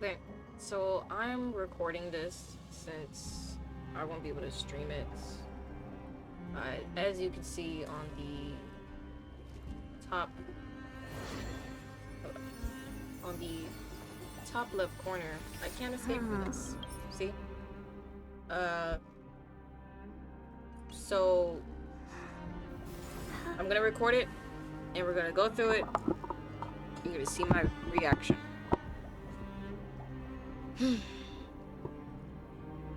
Okay, so I'm recording this since I won't be able to stream it. As you can see on the top, on the top left corner, I can't escape from this. See? So I'm gonna record it, and we're gonna go through it. You're gonna see my reaction.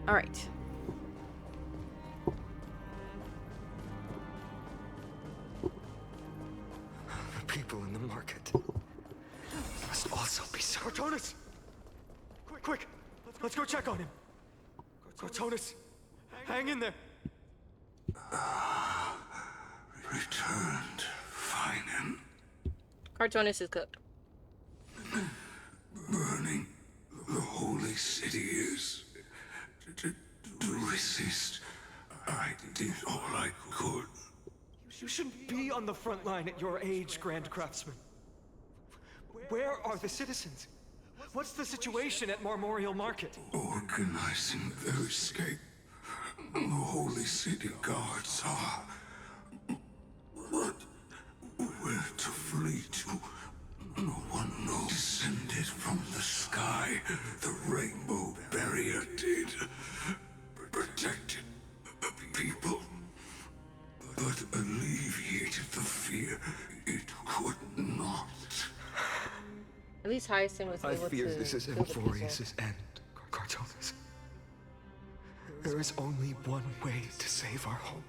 All right. The people in the market must also be Cortonis! Quick! Let's go check on him! Cortonis, hang in there! Returned, fine. Cartoonist is cooked. Burning the holy city is. To resist, I did all I could. You shouldn't be on the front line at your age, Grand Craftsman. Where are the citizens? What's the situation at Marmorial Market? Organizing their escape. The holy city guards are. But where to flee to? No one knows. Descended from the sky, the rainbow barrier did. Protected people, but alleviated the fear it could not. At least Hyacinth was I able fear to this is kill the people. Amphoreus' end, Cartonis. There is only one way to save our home.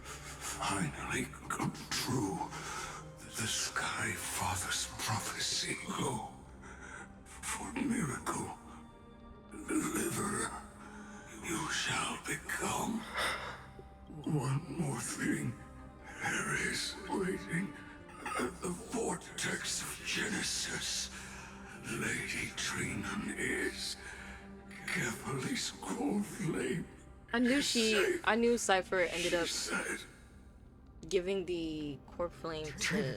Finally come true. The Sky Father's prophecy. Go for miracle. Deliverer. You shall become. One more thing. There is waiting at the vortex of Genesis. Lady Trinan is. Carefully scroll flame. I knew Cypher ended up Said. giving the corp flame to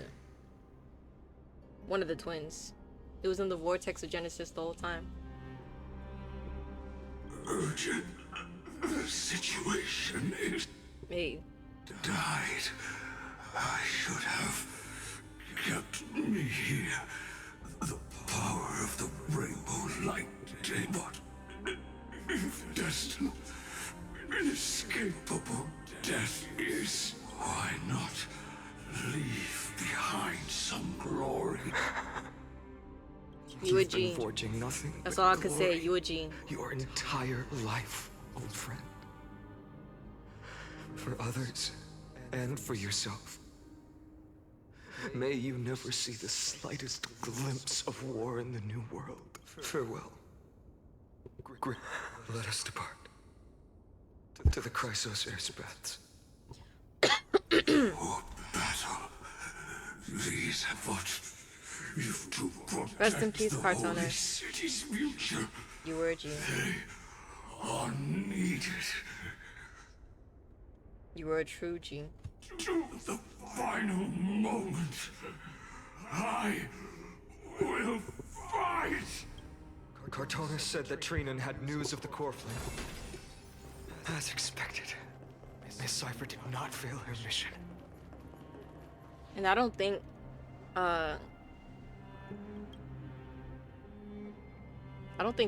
one of the twins. It was in the vortex of Genesis the whole time. Urgent. The situation is Hey, died. I should have kept me here. The power of the rainbow light did, but if destined, inescapable death is, why not leave behind some glory? you a You've been Gene. forging nothing That's but all I could say. glory You a Gene. your entire life, old friend. For others, and for yourself. May you never see the slightest glimpse of war in the new world. Farewell. Let us depart. To the Chrysos airspaths. Oh, battle. These have what you've to protect Rest in peace, the holy Cartoonist. city's future. You were a Gene. Are needed You were a true Gene. to the final moment. I will fight. Cartonis said that Trinan had news of the core flame. As expected, Miss Cypher did not fail her mission. And I don't think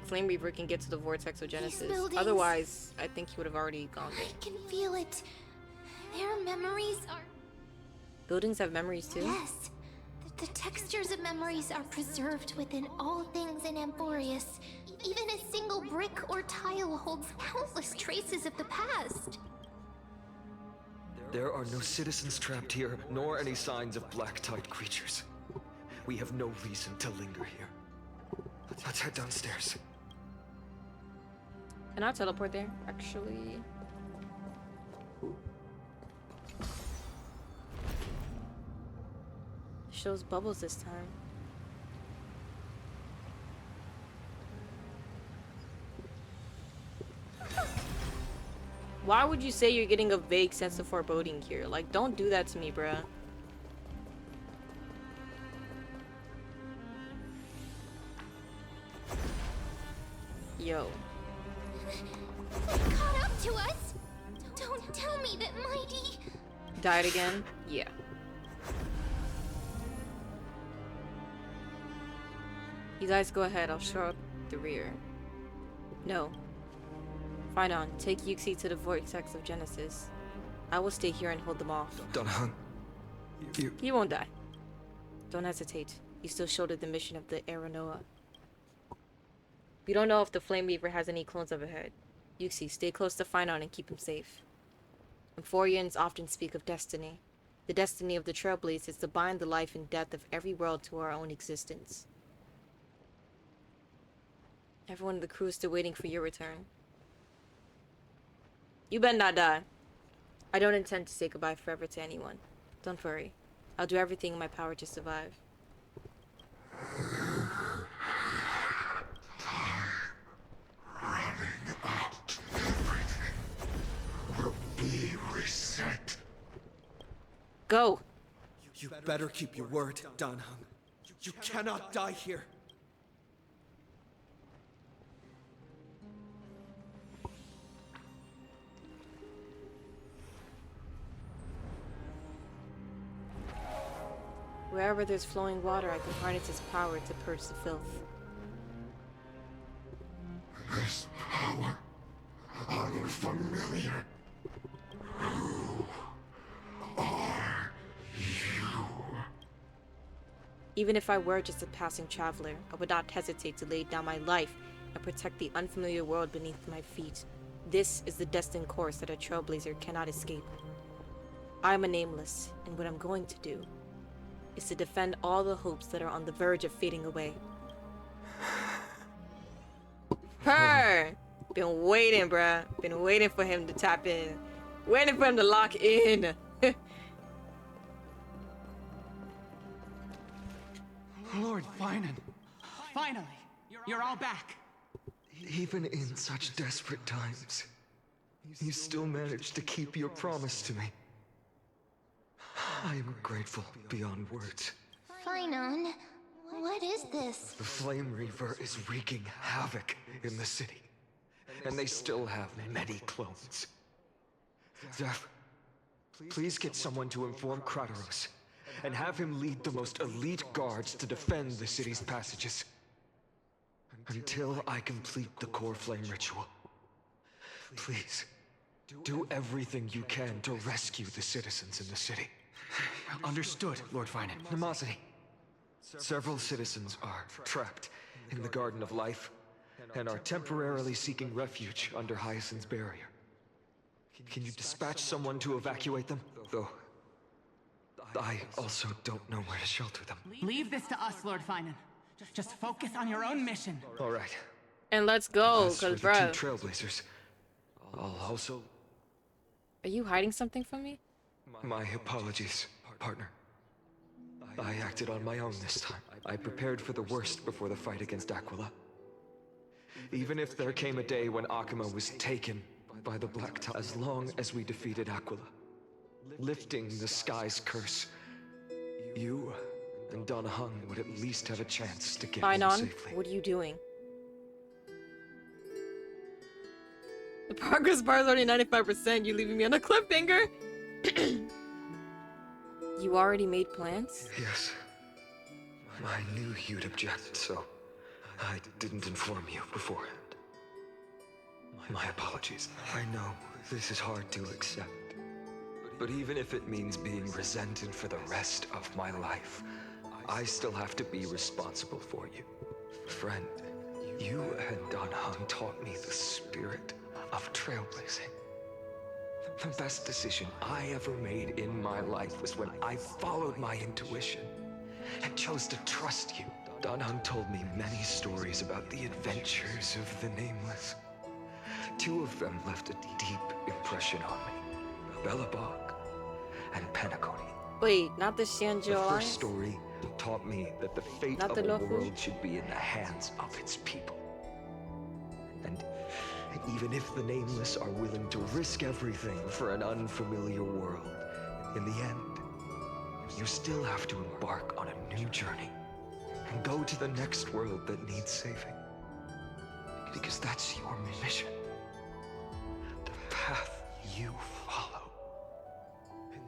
Flame Reaver can get to the vortex of Genesis. buildings. Otherwise, I think he would have already gone there. I can feel it. Their memories are... Buildings have memories too. Yes. The textures of memories are preserved within all things in Amphoreus. Even a single brick or tile holds countless traces of the past. There are no citizens trapped here, nor any signs of black-tide creatures. We have no reason to linger here. Let's head downstairs. Can I teleport there? Actually. Shows bubbles this time. Why would you say you're getting a vague sense of foreboding here? Like, don't do that to me, bruh. Yo. They caught up to us. Don't tell me that Mighty... Died again? Yeah. You guys go ahead, I'll show up the rear. No. Fine on, take Yuxi to the vortex of Genesis. I will stay here and hold them off. Donahung, you... He won't die. Don't hesitate. You still shoulder the mission of the Aeronoa. We don't know if the Flame Reaver has any clones of a head. Yuxi, stay close to Finon and keep him safe. Amphoreans often speak of destiny. The destiny of the Trailblazers is to bind the life and death of every world to our own existence. Everyone in the crew is still waiting for your return. You better not die. I don't intend to say goodbye forever to anyone. Don't worry. I'll do everything in my power to survive. Running out, everything will be reset. Go! You better keep your word, Danhung. You cannot die here. Wherever there's flowing water, I can harness its power to purge the filth. This power, unfamiliar. Who are you? Even if I were just a passing traveler, I would not hesitate to lay down my life and protect the unfamiliar world beneath my feet. This is the destined course that a trailblazer cannot escape. I am a nameless, and what I'm going to do is to defend all the hopes that are on the verge of fading away. Purr! Been waiting, bruh. Been waiting for him to tap in. Waiting for him to lock in. Lord Finan. Finally, you're all back. Even in such desperate times, you still managed to keep your promise to me. I am grateful beyond words. Finon, what is this? The Flame Reaver is wreaking havoc in the city, and they still have many clones. Zeph, please get someone to inform Kratos, and have him lead the most elite guards to defend the city's passages. Until I complete the core flame ritual. Please, do everything you can to rescue the citizens in the city. Understood, Lord Finan. Nemosity. Several citizens are trapped in the Garden of Life and are temporarily seeking refuge under Hyacinth's barrier. Can you dispatch someone to evacuate them? Though, I also don't know where to shelter them. Leave this to us, Lord Finan. Just focus on your own mission. All right. And let's go, As for cause the bruh. two Trailblazers, I'll also... Are you hiding something from me? My apologies, partner. I acted on my own this time. I prepared for the worst before the fight against Aquila. Even if there came a day when Akima was taken by the Black Tide, as long as we defeated Aquila, lifting the sky's curse, you and Donahung would at least have a chance to get home Finon, safely. what are you doing? The progress bar is already 95%. You leaving me on a cliffhanger? You already made plans? Yes. I knew you'd object, so I didn't inform you beforehand. My apologies. I know this is hard to accept. But even if it means being resented for the rest of my life, I still have to be responsible for you. Friend, you and Donahung taught me the spirit of trailblazing. The best decision I ever made in my life was when I followed my intuition and chose to trust you. Donahung told me many stories about the adventures of the Nameless. Two of them left a deep impression on me. Belobog and Penacony. Wait, not the Shanjo The Alliance? first story taught me that the fate Not of the a Lofu? world should be in the hands of its people. And even if the Nameless are willing to risk everything for an unfamiliar world, in the end, you still have to embark on a new journey and go to the next world that needs saving. Because that's your mission. The path you follow.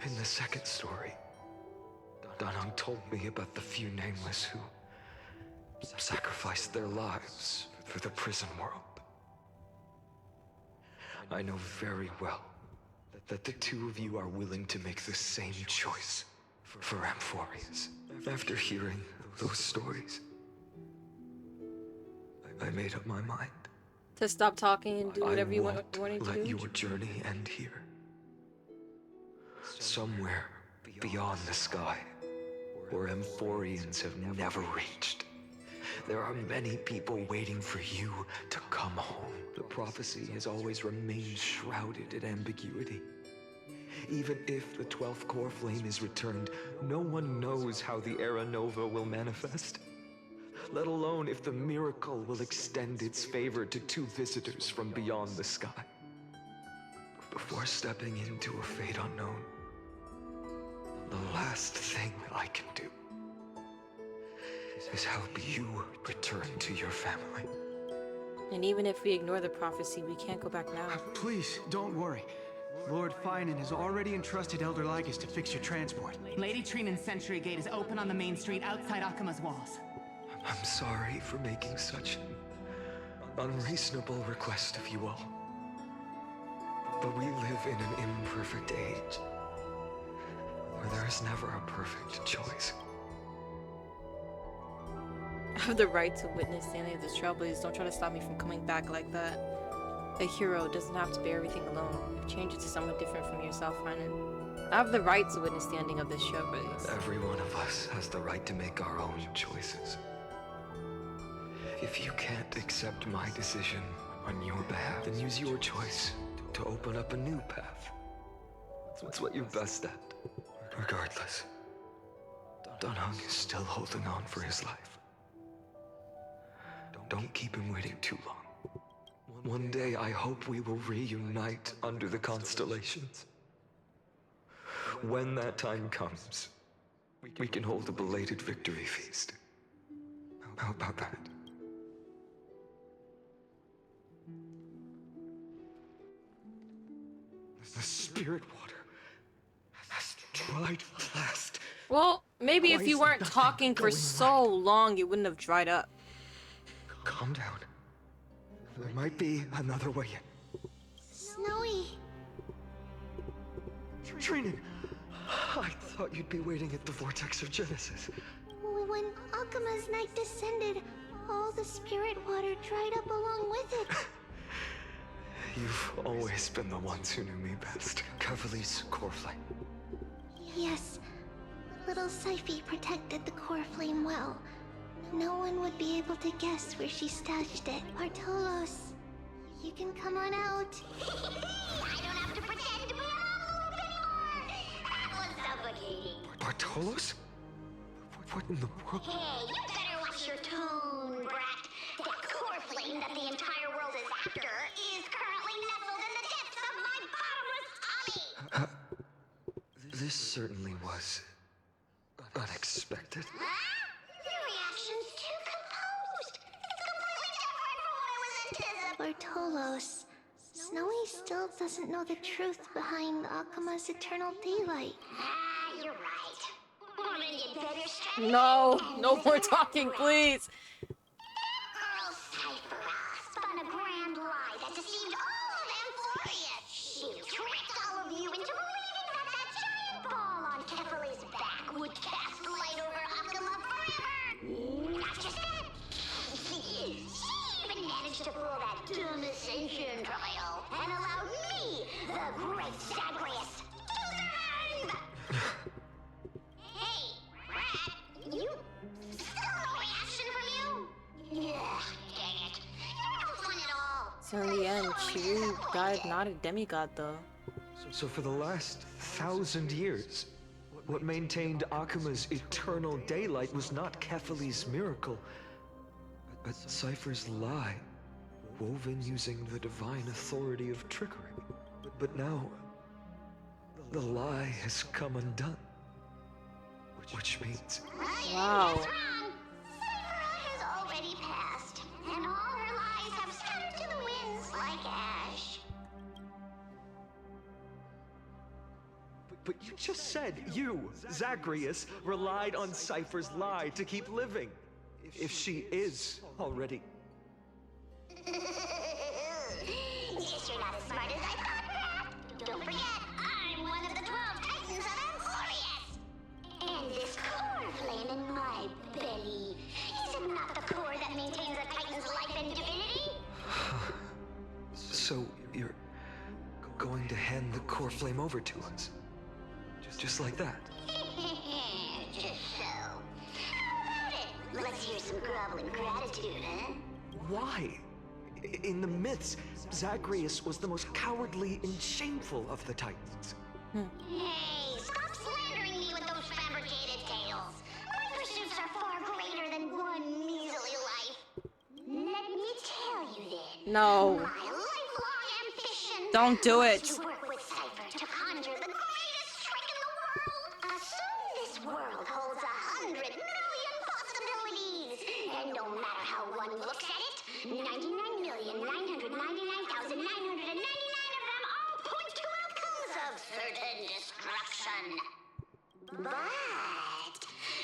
In the second story, Danang told me about the few nameless who sacrificed their lives for the prison world. I know very well that the two of you are willing to make the same choice for Amphoreus. After hearing those stories, I made up my mind. To stop talking and do whatever you wanted to Let do? your journey end here. Somewhere beyond the sky, where Amphoreans have never reached. There are many people waiting for you to come home. The prophecy has always remained shrouded in ambiguity. Even if the 12th core flame is returned, no one knows how the Era Nova will manifest. Let alone if the miracle will extend its favor to two visitors from beyond the sky. Before stepping into a fate unknown, the last thing I can do is help you return to your family. And even if we ignore the prophecy, we can't go back now. Please, don't worry. Lord Finan has already entrusted Elder Lygus to fix your transport. Lady Trinan's Sentry Gate is open on the main street outside Akima's walls. I'm sorry for making such an unreasonable request of you all. But we live in an imperfect age, where there is never a perfect choice. I have the right to witness the ending of this trailblaze. Don't try to stop me from coming back like that. A hero doesn't have to bear everything alone. You've changed it to someone different from yourself, Finan. I have the right to witness the ending of this trailblaze. Every one of us has the right to make our own choices. If you can't accept my decision on your behalf, then use your choice to open up a new path. That's what you're best at. Regardless, Danang is still holding on for his life. Don't keep him waiting too long. One day, I hope we will reunite under the constellations. When that time comes, we can hold a belated victory feast. How about that? The spirit water has dried fast. Well, maybe if Why you is weren't nothing talking for going so long, it wouldn't have dried up. Calm down. There might be another way in. Snowy. Trinan, I thought you'd be waiting at the vortex of Genesis. When Akima's night descended, all the spirit water dried up along with it. You've always been the ones who knew me best. Cavalier's core flame. Yes, little Syphe protected the core flame well. No one would be able to guess where she stashed it. Bartolos, you can come on out. I don't have to pretend to be an envelope anymore! That was suffocating. Bartolos? What in the world? Hey, you better watch your tone, brat. That core flame that the entire world is after is currently nestled in the depths of my bottomless tummy! This certainly was unexpected. Huh? Your reaction's too composed. It's completely different from what I was anticipating. Bartolos, Snowy still doesn't know the truth behind Akima's eternal daylight. Ah, you're right. Well, then you'd better strap No, no more talking, please. Girl Cyphera spun a grand lie that deceived all of Amphoreus. She tricked all of you into believing that that giant ball on Kefali's back would cast light over Akima forever. Not just that. She even managed to pull that dumb ascension trial and allowed me, the great Zagreus, to survive. Hey, Rat, you still no reaction from you? Ugh, dang it. You're no fun at all. So in the end, Shiryu died not a demigod, though. So for the last 1,000 years, what maintained Akima's eternal daylight was not Kefali's miracle, but Cypher's lie, woven using the divine authority of trickery. But now, the lie has come undone. Which means... Wow. That's wrong. Cyphera has already passed, and all her lies have scattered But you just said you, Zagreus, relied on Cypher's lie to keep living. If she is already... Guess you're not as smart as I thought, Pat. Don't forget, I'm one of the 12 Titans of Amphoreus. And this core flame in my belly, is it not the core that maintains a Titan's life and divinity? So, you're going to hand the core flame over to us? Just like that? Just so. How about it? Let's hear some groveling gratitude, huh? Why? In the myths, Zagreus was the most cowardly and shameful of the Titans. Hey, stop slandering me with those fabricated tales. My pursuits are far greater than one measly life. Let me tell you then. No. My lifelong ambition Don't do was it. to work with Cypher to conjure the greatest trick in the world. Assume this world holds 100 million possibilities. And no matter how one looks at it, 99,999,999 of them all point to outcomes of certain destruction. But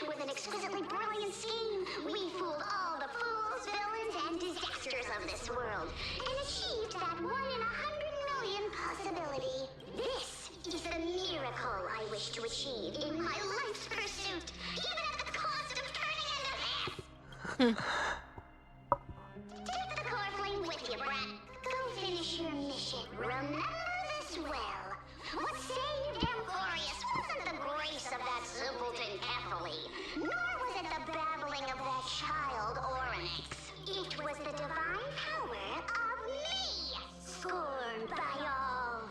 with an exquisitely brilliant scheme, we fooled all the fools, villains, and disasters of this world and achieved that 1 in 100 million possibility. This is the miracle I wish to achieve in my life's pursuit, even at the cost of turning into this. Take the core flame with you, brat. Go finish your mission. Remember this well. What saved Amphoreus wasn't the grace of that simpleton Ephyli, nor was it the babbling of that child Oryx. It was the divine power of me, scorned by all,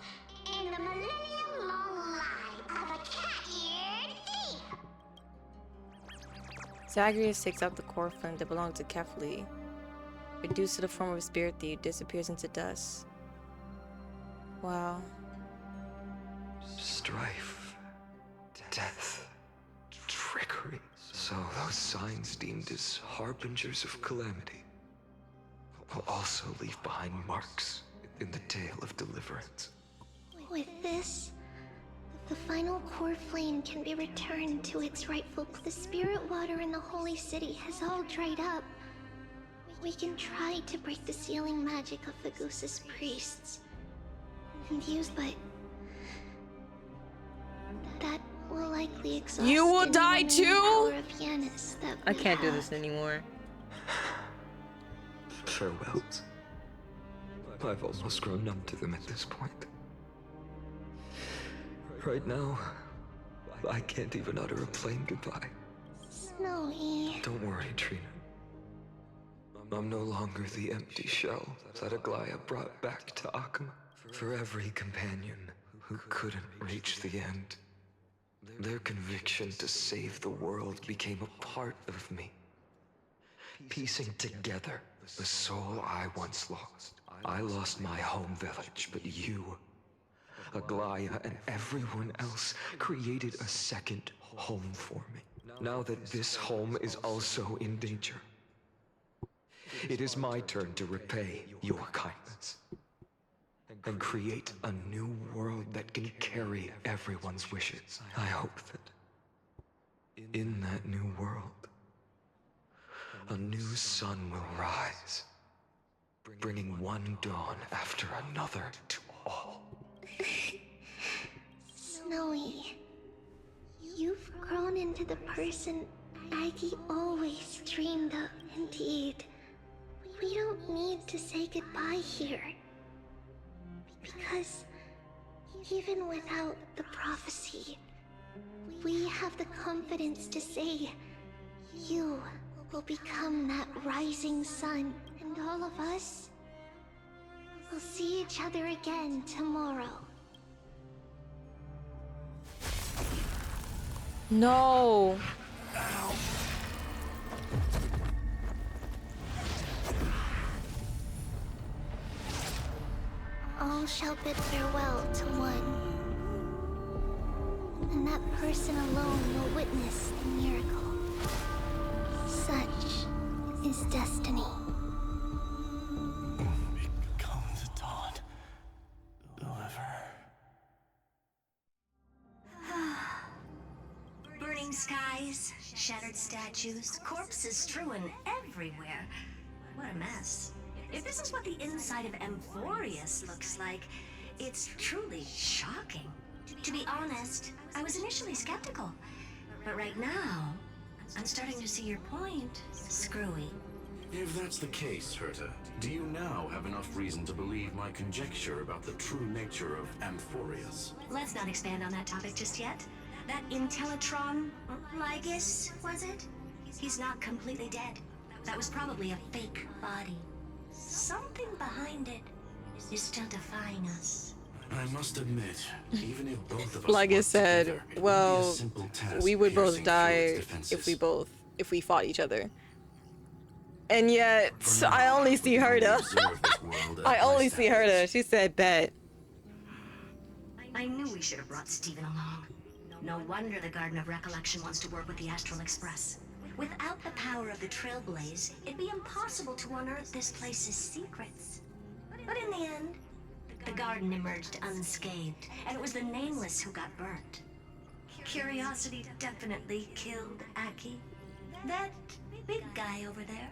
and the millennium-long lie of a cat-eared thief. Zagreus takes out the core flame that belonged to Kefli. Reduced to the form of a spirit thief, disappears into dust. Wow. Strife, death, trickery. So those signs deemed as harbingers of calamity will also leave behind marks in the tale of deliverance. With this, the final core flame can be returned to its rightful place. The spirit water in the holy city has all dried up. We can try to break the sealing magic of the Goose's priests and use, but that will likely exhaust You will any die remaining too? power of Yanis that I we can't do have. this anymore. Farewells. I've almost grown numb to them at this point. Right now, I can't even utter a plain goodbye. Snowy. Don't worry, Trina. I'm no longer the empty shell that Aglaya brought back to Akama. For every companion who couldn't reach the end, their conviction to save the world became a part of me. Piecing together the soul I once lost. I lost my home village, but you, Aglaya, and everyone else created a second home for me. Now that this home is also in danger, it is my turn to repay your kindness and create a new world that can carry everyone's wishes. I hope that in that new world, a new sun will rise, bringing one dawn after another to all. Snowy, you've grown into the person Aggie always dreamed of. Indeed, we don't need to say goodbye here. Because even without the prophecy, we have the confidence to say you will become that rising sun, and all of us will see each other again tomorrow. No. All shall bid farewell to one, and that person alone will witness the miracle. Such is destiny. Become the dawn. Deliver. skies, shattered statues, corpses strewn everywhere. What a mess. If this is what the inside of Amphoreus looks like, it's truly shocking. To be honest, I was initially skeptical. But right now, I'm starting to see your point, Screwy. If that's the case, Herta, do you now have enough reason to believe my conjecture about the true nature of Amphoreus? Let's not expand on that topic just yet. That Intellitron, Lygus, was it? He's not completely dead. That was probably a fake body. Something behind it is still defying us. I must admit, even if both of us Like I worked said, together, it would be a well, simple task we would both piercing through its die defenses. if we fought each other. And yet, For now, I only see we can Herta. observe this world as I only see bystanders. Herta. She said, bet. I knew we should have brought Steven along. No wonder the Garden of Recollection wants to work with the Astral Express. Without the power of the Trailblaze, it'd be impossible to unearth this place's secrets. But in the end, the garden emerged unscathed, and it was the Nameless who got burnt. Curiosity definitely killed Aki. That big guy over there.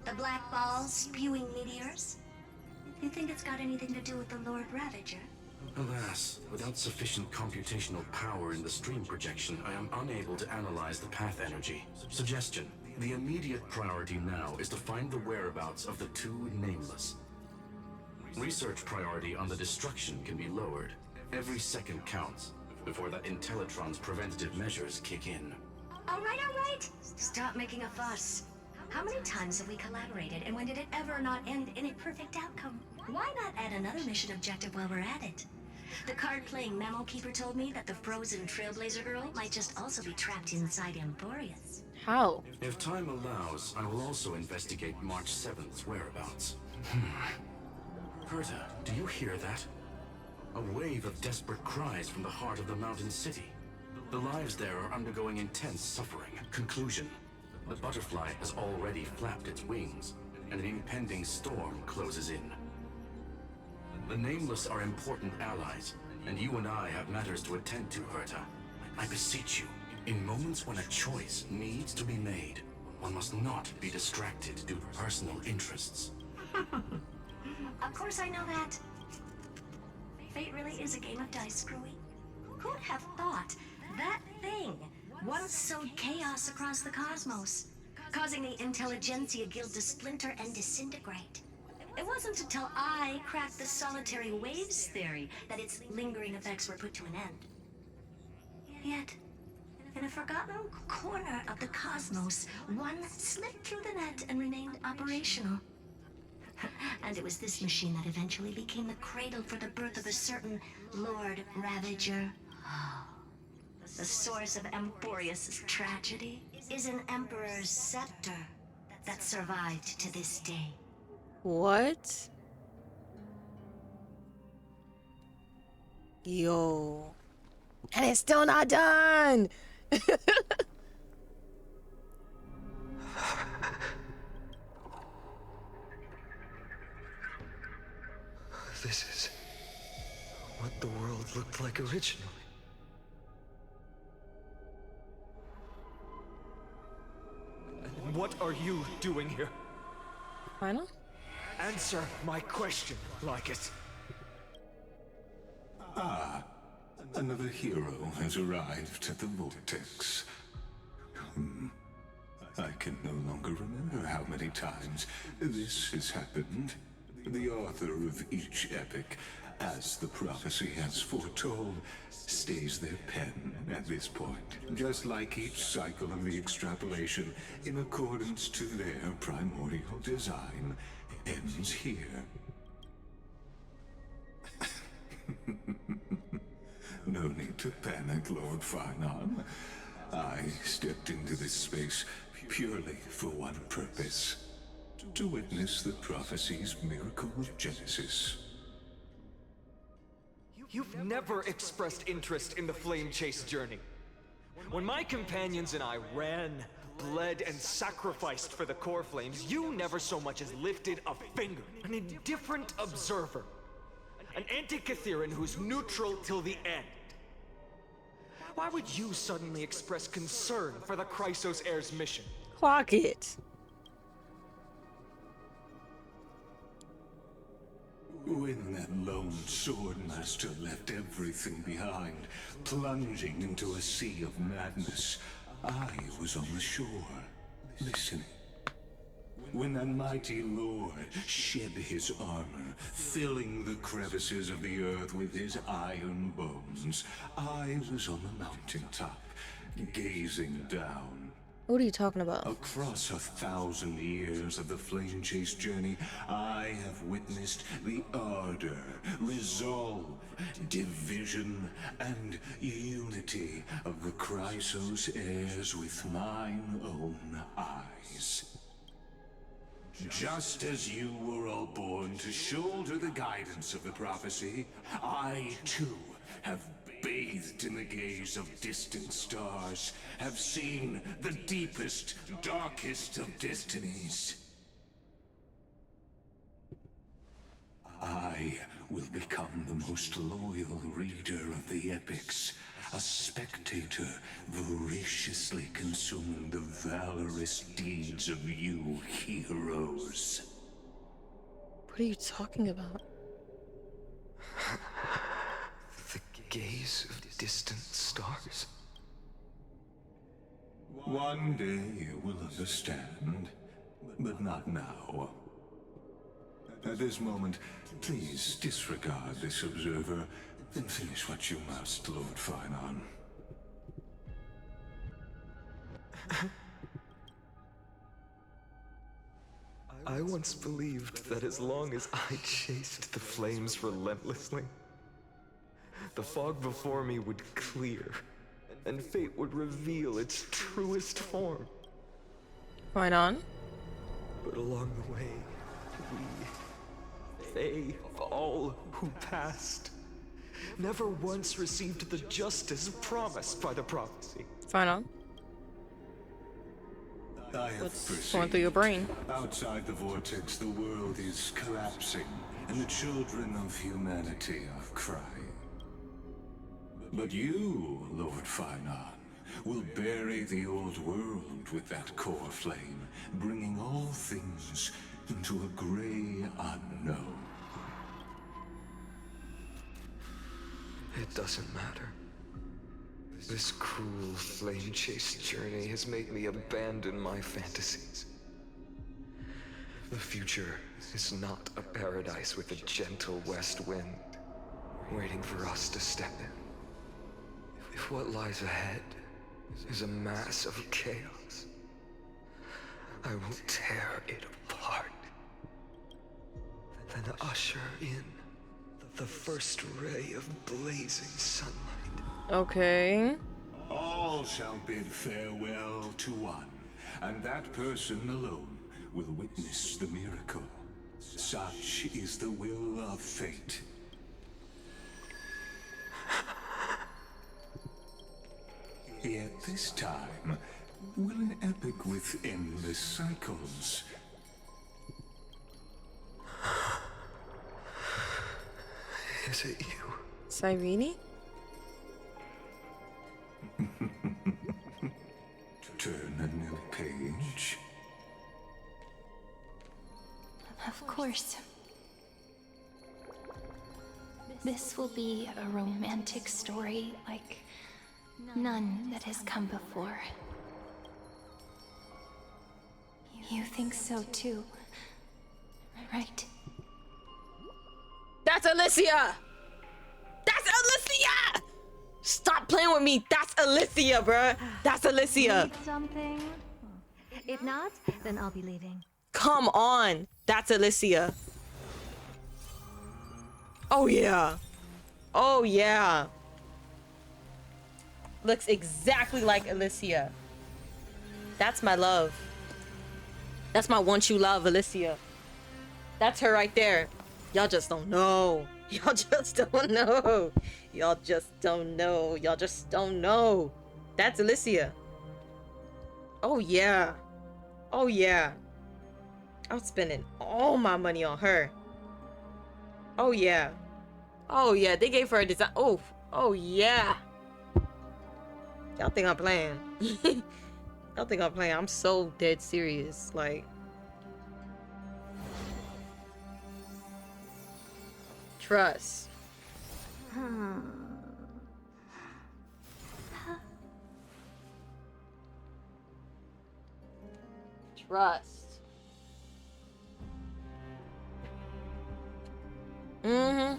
The black ball spewing meteors. You think it's got anything to do with the Lord Ravager? Alas, without sufficient computational power in the stream projection, I am unable to analyze the path energy. Suggestion: the immediate priority now is to find the whereabouts of the two Nameless. Research priority on the destruction can be lowered. Every second counts before that Intellitron's preventative measures kick in. All right. Stop making a fuss. How many times have we collaborated, and when did it ever not end in a perfect outcome? Why not add another mission objective while we're at it? The card-playing memo keeper told me that the frozen Trailblazer girl might just also be trapped inside Amphoreus. How? If time allows, I will also investigate March 7th's whereabouts. Herta, do you hear that? A wave of desperate cries from the heart of the mountain city. The lives there are undergoing intense suffering. Conclusion: the butterfly has already flapped its wings, and an impending storm closes in. The Nameless are important allies, and you and I have matters to attend to, Herta. I beseech you, in moments when a choice needs to be made, one must not be distracted due to personal interests. Of course I know that. Fate really is a game of dice, Screwy. Who'd have thought that thing once sowed chaos across the cosmos, causing the Intelligentsia Guild to splinter and disintegrate? It wasn't until I cracked the solitary waves theory that its lingering effects were put to an end. Yet, in a forgotten corner of the cosmos, one slipped through the net and remained operational. And it was this machine that eventually became the cradle for the birth of a certain Lord Ravager. The source of Amphoreus' tragedy is an Emperor's scepter that survived to this day. What? Yo. And it's still not done! This is what the world looked like originally. And what are you doing here? Final? Answer my question, Lycus. Another hero has arrived at the Vortex. I can no longer remember how many times this has happened. The author of each epic, as the prophecy has foretold, stays their pen at this point, just like each cycle of the extrapolation, in accordance to their primordial design, ends here. No need to panic, Lord Farnham. I stepped into this space purely for one purpose: to witness the prophecy's miracle of Genesis. You've never expressed interest in the Flame Chase journey. When my companions and I ran, bled, and sacrificed for the core flames, you never so much as lifted a finger. An indifferent observer. An anti-Catheran who's neutral till the end. Why would you suddenly express concern for the Chrysos heir's mission? Clock it. When that lone swordmaster left everything behind, plunging into a sea of madness, I was on the shore, listening. When that mighty lord shed his armor, filling the crevices of the earth with his iron bones, I was on the mountaintop, gazing down. What are you talking about? Across 1,000 years of the flame chase journey, I have witnessed the ardor, resolve, division, and unity of the Chrysos heirs with mine own eyes. Just as you were all born to shoulder the guidance of the prophecy, I too have bathed in the gaze of distant stars, have seen the deepest, darkest of destinies. I will become the most loyal reader of the epics, a spectator voraciously consuming the valorous deeds of you heroes. What are you talking about? The gaze of distant stars. One day you will understand, but not now. At this moment, please disregard this observer and finish what you must, Lord Finon. I once believed that as long as I chased the flames relentlessly, the fog before me would clear, and fate would reveal its truest form. Right on. But along the way, they, all who passed, never once received the justice promised by the prophecy. Fine on. I have What's going through your brain? Outside the vortex, the world is collapsing, and the children of humanity are crying. But you, Lord Finon, will bury the old world with that core flame, bringing all things into a gray unknown. It doesn't matter. This cruel flame chase journey has made me abandon my fantasies. The future is not a paradise with a gentle west wind waiting for us to step in. If what lies ahead is a mass of chaos, I will tear it apart. Then usher in the first ray of blazing sunlight. Okay. All shall bid farewell to one, and that person alone will witness the miracle. Such is the will of fate. Yet this time, will an epic with endless cycles? Is it you? Cyrene? Turn a new page. Of course. This will be a romantic story like none that has come before. You think so too, right? That's Alicia! That's Alicia! Stop playing with me! That's Alicia, bruh! That's Alicia! Need something? If not, then I'll be leaving. Come on! That's Alicia. Oh yeah. Oh yeah. Looks exactly like Alicia. That's my love. That's my one true love, Alicia. That's her right there. Y'all just don't know. Y'all just don't know. Y'all just don't know. Y'all just don't know. That's Alicia. Oh yeah. Oh yeah. I'm spending all my money on her. Oh yeah. Oh yeah, they gave her a design. Oh yeah. Y'all think I'm playing. Y'all think I'm playing. I'm so dead serious. Like, trust. Trust. Mm-hmm.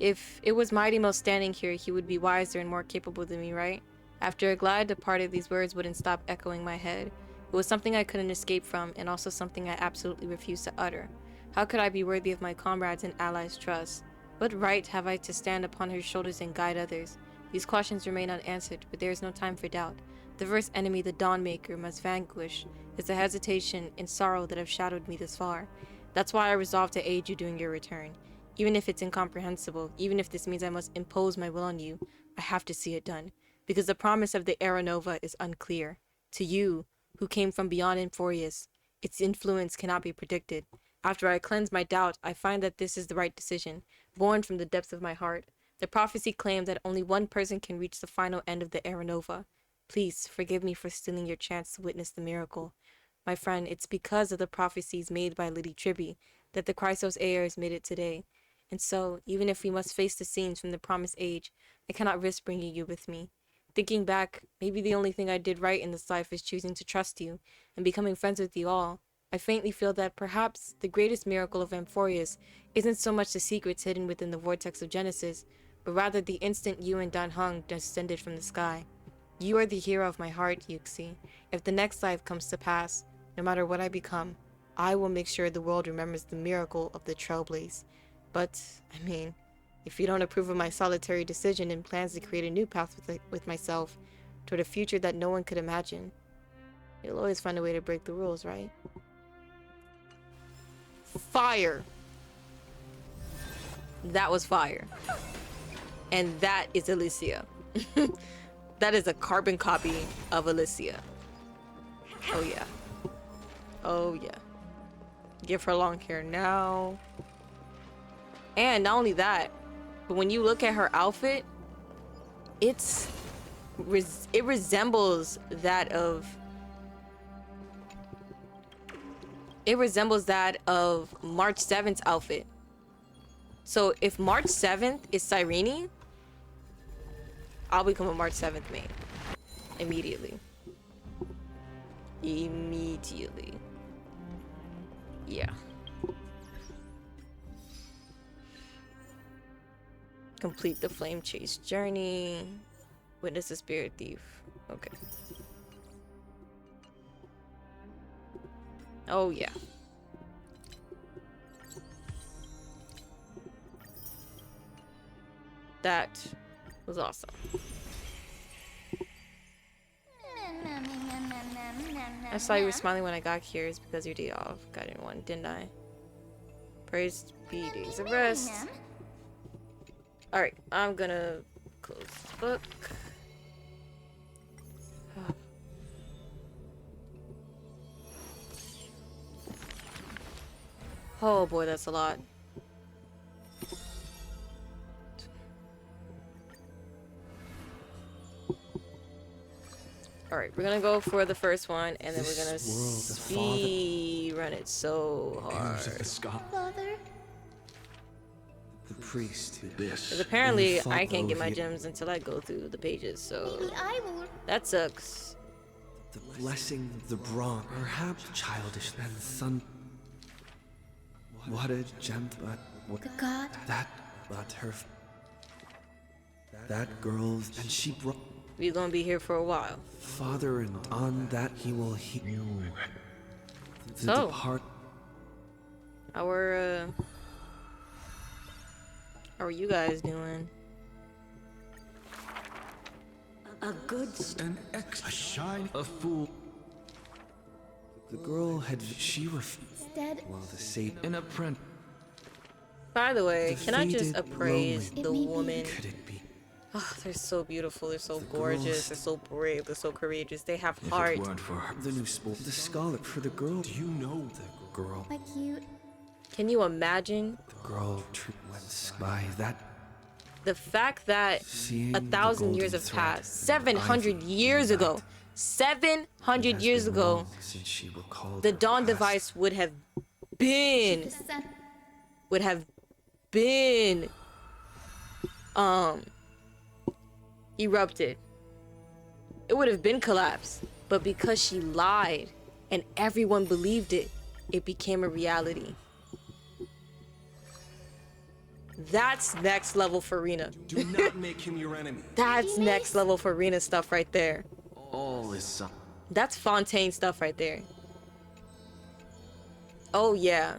If it was Mighty Mo standing here, he would be wiser and more capable than me, right? After a glide departed, these words wouldn't stop echoing my head. It was something I couldn't escape from, and also something I absolutely refused to utter. How could I be worthy of my comrades' and allies' trust? What right have I to stand upon her shoulders and guide others? These questions remain unanswered, but there is no time for doubt. The first enemy the Dawnmaker must vanquish is the hesitation and sorrow that have shadowed me this far. That's why I resolved to aid you during your return. Even if it's incomprehensible, even if this means I must impose my will on you, I have to see it done. Because the promise of the Aeronova is unclear. To you, who came from beyond Amphoreus, its influence cannot be predicted. After I cleanse my doubt, I find that this is the right decision, born from the depths of my heart. The prophecy claimed that only one person can reach the final end of the Aeronova. Please, forgive me for stealing your chance to witness the miracle. My friend, it's because of the prophecies made by Lady Tribby that the Chrysos heirs made it today. And so, even if we must face the scenes from the promised age, I cannot risk bringing you with me. Thinking back, maybe the only thing I did right in this life is choosing to trust you and becoming friends with you all. I faintly feel that perhaps the greatest miracle of Amphoreus isn't so much the secrets hidden within the vortex of Genesis, but rather the instant you and Dan Heng descended from the sky. You are the hero of my heart, Yuxi. If the next life comes to pass, no matter what I become, I will make sure the world remembers the miracle of the Trailblaze. But, I mean, if you don't approve of my solitary decision and plans to create a new path with myself toward a future that no one could imagine, you'll always find a way to break the rules, right? Fire! That was fire. And that is Alicia. That is a carbon copy of Alicia. Oh yeah. Oh yeah. Give her long hair now. And not only that, but when you look at her outfit, it resembles that of March 7th's outfit. So if March 7th is Cyrene, I'll become a March 7th main. Immediately. Immediately. Yeah. Complete the flame chase journey. Witness the spirit thief. Okay. Oh yeah. That was awesome. I saw you were smiling when I got here. It's because your day off. Got in one, didn't I? Praise be days of rest. Alright, I'm gonna close the book. Oh boy, that's a lot. Alright, we're gonna go for the first one, and then we're gonna speed run it so hard. Father? The priest. Because apparently I can't get my gems until I go through the pages, so Maybe I will. that sucks. The blessing of the brawn. Perhaps childish and son. What a gent, but what The god? but her. That girl's, and she brought We're gonna be here for a while. father, and on that he will heal. The So. depart. How are you guys doing? A good A shine, a fool. The girl had refused. Dead. While the Satan in a print. By the way, can I just Defeated, appraise lonely. the It may be. woman? Could it be? Oh, they're so beautiful, they're so gorgeous, girls- they're so brave, they're so courageous, they have If heart. it weren't for her, The new sport. The scholar for the girl. Do you know the girl? My cute. Can you imagine The girl went by that. the fact that Seeing 1,000 years have passed, 700 years ago, 700 years ago, the Dawn device would have been erupted. It would have been collapsed. But because she lied and everyone believed it, it became a reality. That's next level for Rena. Do not make him your enemy. That's next level for Rena stuff right there. All is That's Fontaine stuff right there. Oh yeah.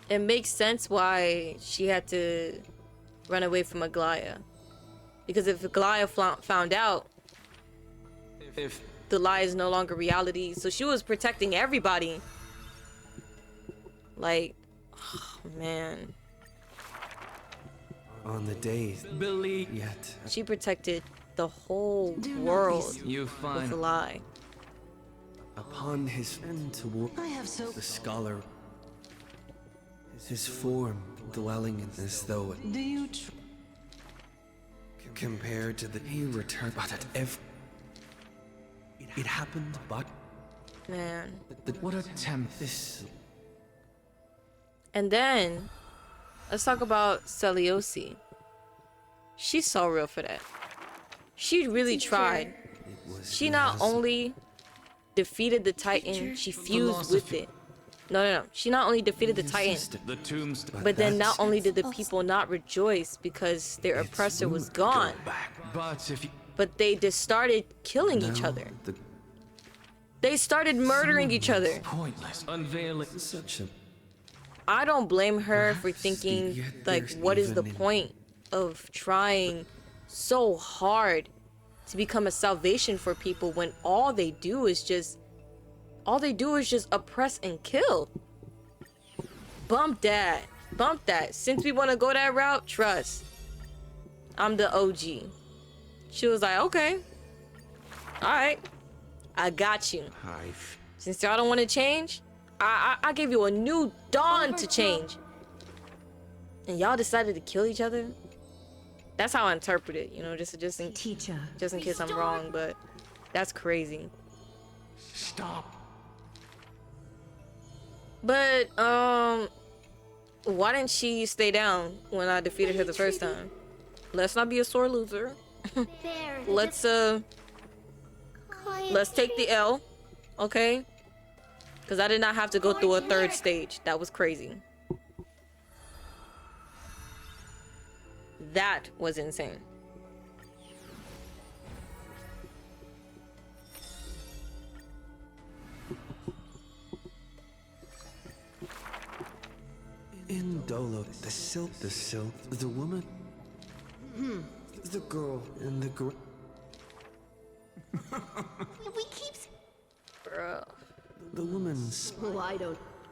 It makes sense why she had to run away from Aglaya. Because if Aglaya found out, if the lie is no longer reality. So she was protecting everybody. Like, oh, man. on the days believe yet She protected the whole world you with find a lie. upon his end toward the scholar, his form dwelling in as though it compared to the he returned, but at every it happened, but Man. what attempt this And then, let's talk about Celiosi. She's so real for that. She really tried. She not only defeated the Titan, she fused with it. No. She not only defeated the Titan, but then not only did the people not rejoice because their oppressor was gone, but they just started killing each other. They started murdering each other. pointless unveiling such a I don't blame her for thinking, like, what is the point of trying so hard to become a salvation for people when all they do is just oppress and kill? Bump that. Since we want to go that route, trust. I'm the OG. She was like, okay. Alright. I got you. Since y'all don't want to change, I gave you a new dawn to change. And y'all decided to kill each other? That's how I interpret it, you know, just in case I'm wrong, but that's crazy. stop. But why didn't she stay down when I defeated her the first time? Let's not be a sore loser. Let's take the L, okay? Because I did not have to go through a third stage. That was crazy. That was insane. In Dolo, the silk, the woman, the girl, and the girl. We keep... Bro. The woman's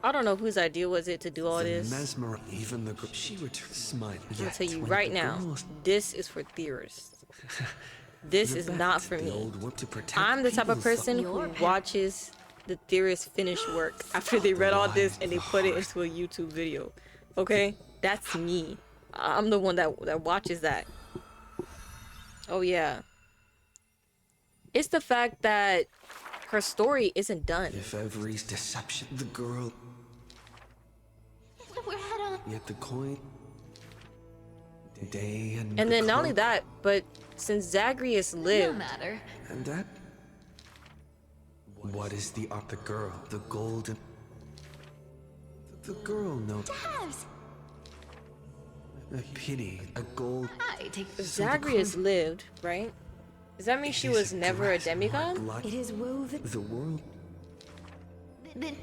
I don't know whose idea was it to do all this. mesmer, even the girl. She returned smiling. I'm gonna tell you right now, this is for theorists. This is not for me. I'm the type of person who watches the theorists finish work after they read all this and they put it into a YouTube video. Okay? That's me. I'm the one that watches that. Oh yeah. It's the fact that her story isn't done. If Every's deception, the girl, We're head on. yet the coin, day and And the then not only cloak, that, but since Zagreus lived, and that. What is the girl, the golden, the girl? No, a pity, a gold. Zagreus lived, right? Does that mean she was never a demigod? It is woven. The world. Then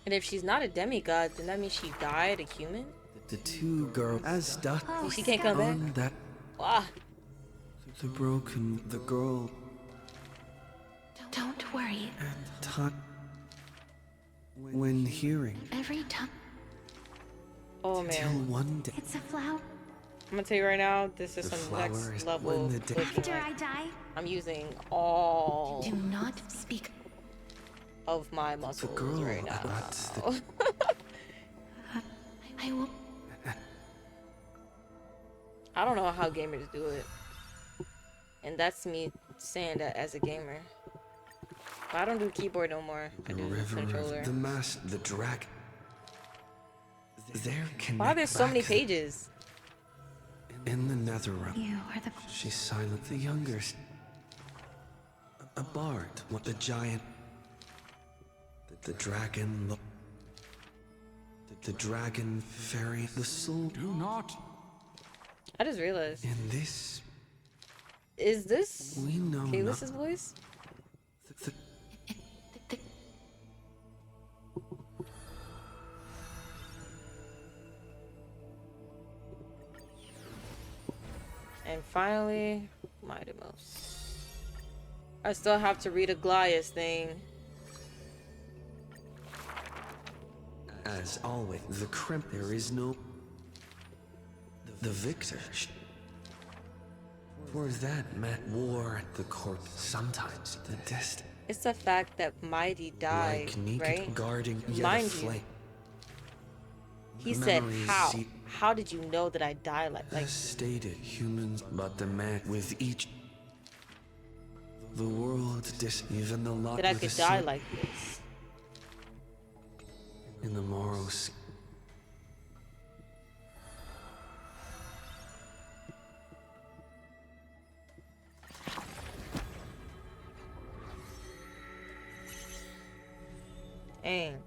And if she's not a demigod, then that means she died a human? The two girls, as dust She can't come back? on that. Ah, The broken, the girl, don't worry. and taught when hearing. Every time. Oh Till man. one day. It's a flower. I'm gonna tell you right now, this is The some flower next is level when the day- clicking, After I like, die, I'm using all do not speak. of my muscles girl right now. but I will. I don't know how gamers do it. And that's me saying that as a gamer. But I don't do keyboard no more. I The do river, controller. the mass, the dragon. They're connected. Why are there so many pages? In the nether realm. You are the. She's silent, the youngest. A bard, what the giant. The dragon. The dragon fairy, the soul. Do not. I just realized. In this, Is this we know Kalis's voice? the, And finally, Mightymost. I still have to read a Glias thing. as always, the crimp. There is no. The victor. For that meant war at the court. Sometimes the destiny. It's the fact that Mighty died, Like naked right? guarding yet Mind you, aflame. he said, Memories how? see- How did you know that I died like As stated, humans, but the man with each. The world even the lot that I with could the die sun like this? in the morrows. Dang.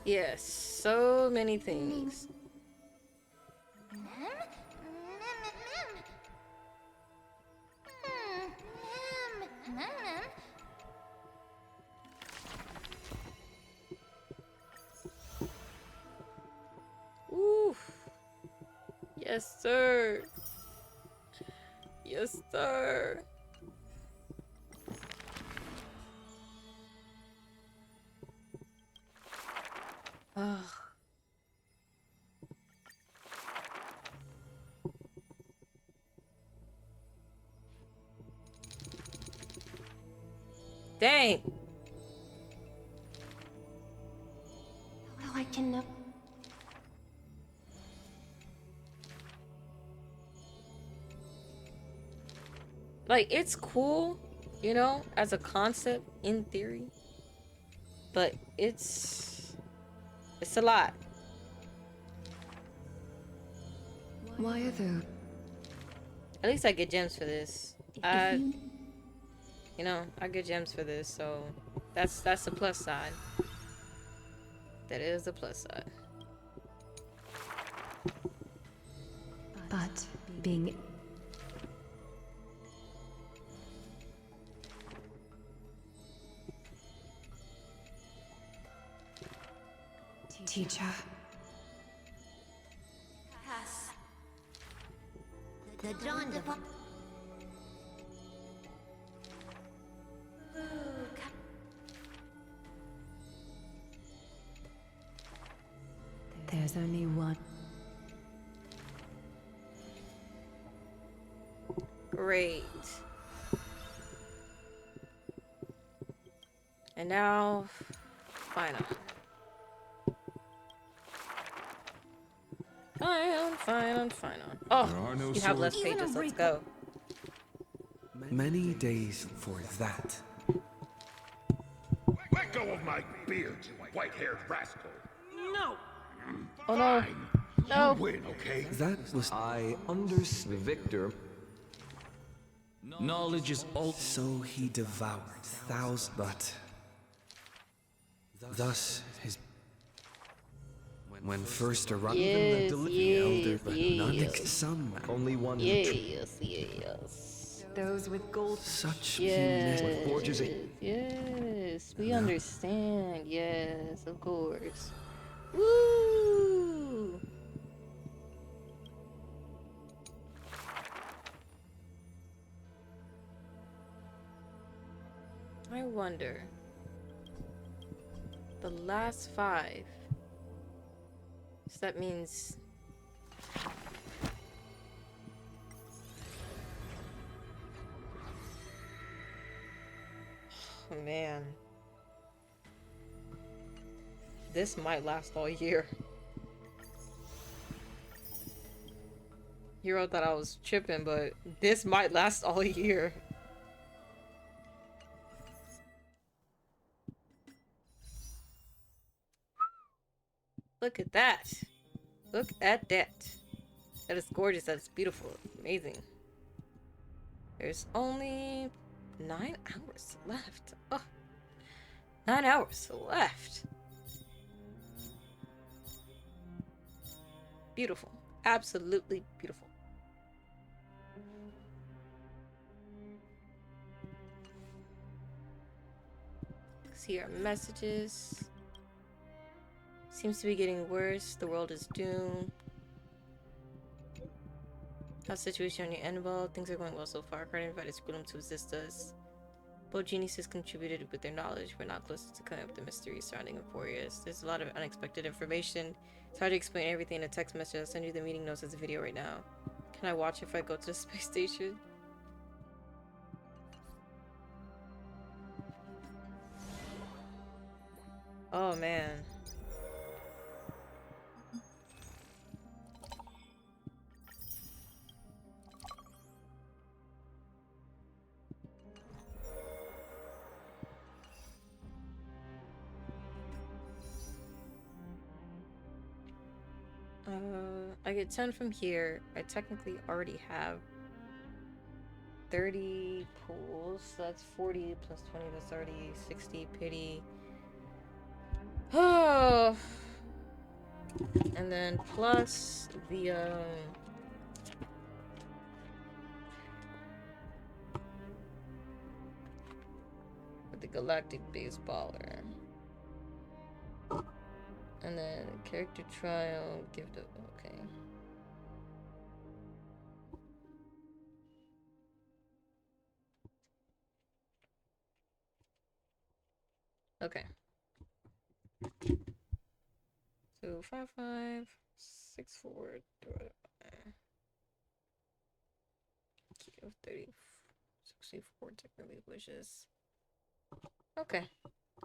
Yes, so many things. Oof. Yes, sir. Yes, sir. Ugh. Dang. Oh, I can know. Like, it's cool, you know, as a concept in theory. But it's a lot. Why are there... At least I get gems for this. You know, I get gems for this, so that's the plus side. That is the plus side. But being... Teacher. The dawn of There's only one. Great. And now, final. Fine. Oh, you have less pages. Let's go. Many days for that. Let go of my beard, you white-haired rascal. No! Oh no. No. You win, okay? That was I understand, Victor. Knowledge is all. so he devoured thousands, but thus his. When first arrived, Yes, the elder, but none yes. some Only one who Yes. Those with gold... such Yes. finesse. forges Yes. We understand. Yes, of course. Woo! I wonder. The last 5. So that means... Oh, man. This might last all year. Hero thought I was tripping, but this might last all year. Look at that. Look at that. That is gorgeous. That is beautiful. Amazing. There's only 9 hours left. Oh, 9 hours left. Beautiful. Absolutely beautiful. See our messages. Seems to be getting worse. The world is doomed. How's the situation on your end? Well, things are going well so far. Carter invited Squilum to assist us. Both geniuses contributed with their knowledge. We're not close to clearing up the mysteries surrounding Amphoreus. There's a lot of unexpected information. It's hard to explain everything in a text message. I'll send you the meeting notes as a video right now. Can I watch if I go to the space station? Oh, man. I get 10 from here. I technically already have 30 pools. So that's 40 plus 20 to 30, 60 pity. Oh, and then plus the galactic baseballer, and then character trial. Give the okay. Okay. So 5, 5, 6, 4, 30, 64 technically wishes. Okay.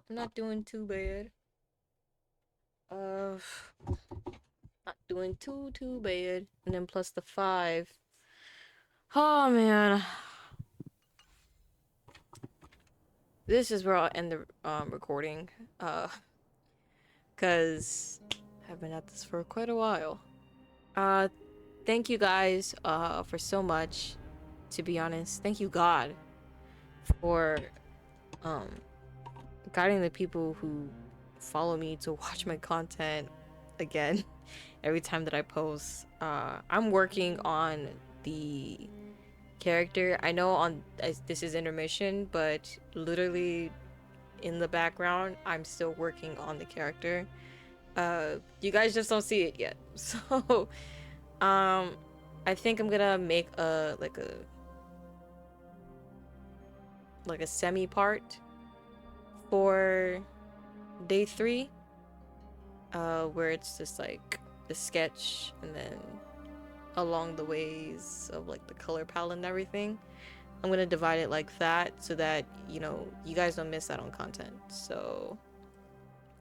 I'm not doing too bad. Not doing too bad. And then plus the 5. Oh man. This is where I'll end the recording. Cause I've been at this for quite a while. Thank you guys for so much. To be honest, thank you God for guiding the people who follow me to watch my content again every time that I post. I'm working on the character. I know this is intermission, but literally in the background I'm still working on the character. You guys just don't see it yet. So I think I'm gonna make a semi part for day 3, where it's just like the sketch and then along the ways of like the color palette and everything. I'm gonna divide it like that so that, you know, you guys don't miss out on content. So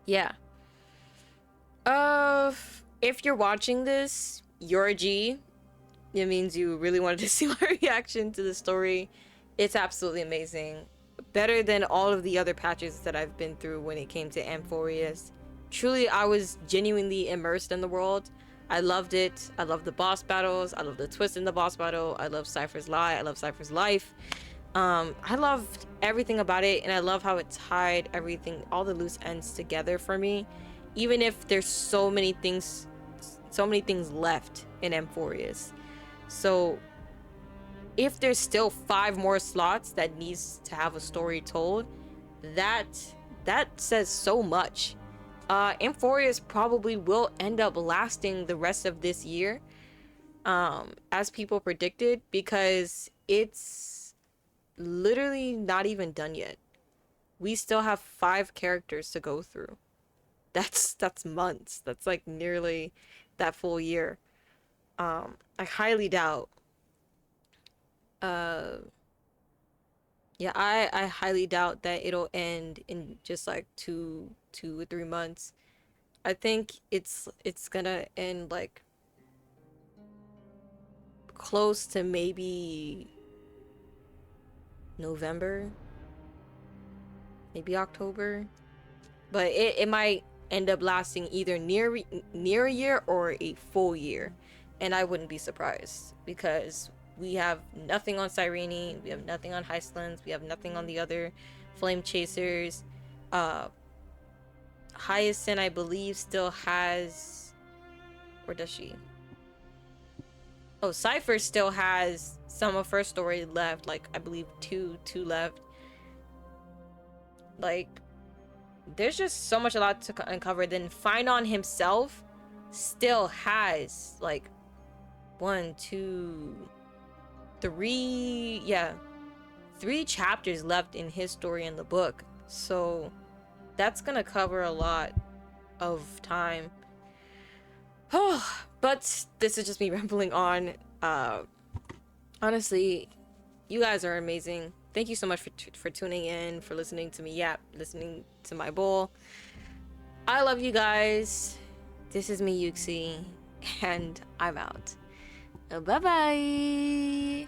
yeah. If you're watching this, you're a G. It means you really wanted to see my reaction to the story. It's absolutely amazing. Better than all of the other patches that I've been through when it came to Amphoreus. Truly, I was genuinely immersed in the world. I loved it. I love the boss battles. I love the twist in the boss battle. I love Cypher's lie. I love Cypher's life. I loved everything about it, and I love how it tied everything, all the loose ends together for me. Even if there's so many things left in Amphoreus. So if there's still 5 more slots that needs to have a story told, that says so much. Amphoreus probably will end up lasting the rest of this year, as people predicted, because it's literally not even done yet. We still have 5 characters to go through. That's months. That's like nearly that full year. I highly doubt. Yeah, I highly doubt that it'll end in just like 2 or 3 months. I think it's gonna end like close to maybe November, maybe October, but it might end up lasting either near a year or a full year, and I wouldn't be surprised because we have nothing on Cyrene, we have nothing on Heistlands, we have nothing on the other flame chasers. Hyacinth, I believe, still has, or does she? Oh, Cypher still has some of her story left, like I believe two left. Like, there's just so much a lot to uncover. Then Finon himself still has like 1, 2, 3, yeah, 3 chapters left in his story in the book. So that's gonna cover a lot of time. But this is just me rambling on. Honestly, you guys are amazing. Thank you so much for tuning in, for listening to me yap, listening to my bull. I love you guys. This is me, Yuxi, and I'm out. Bye bye.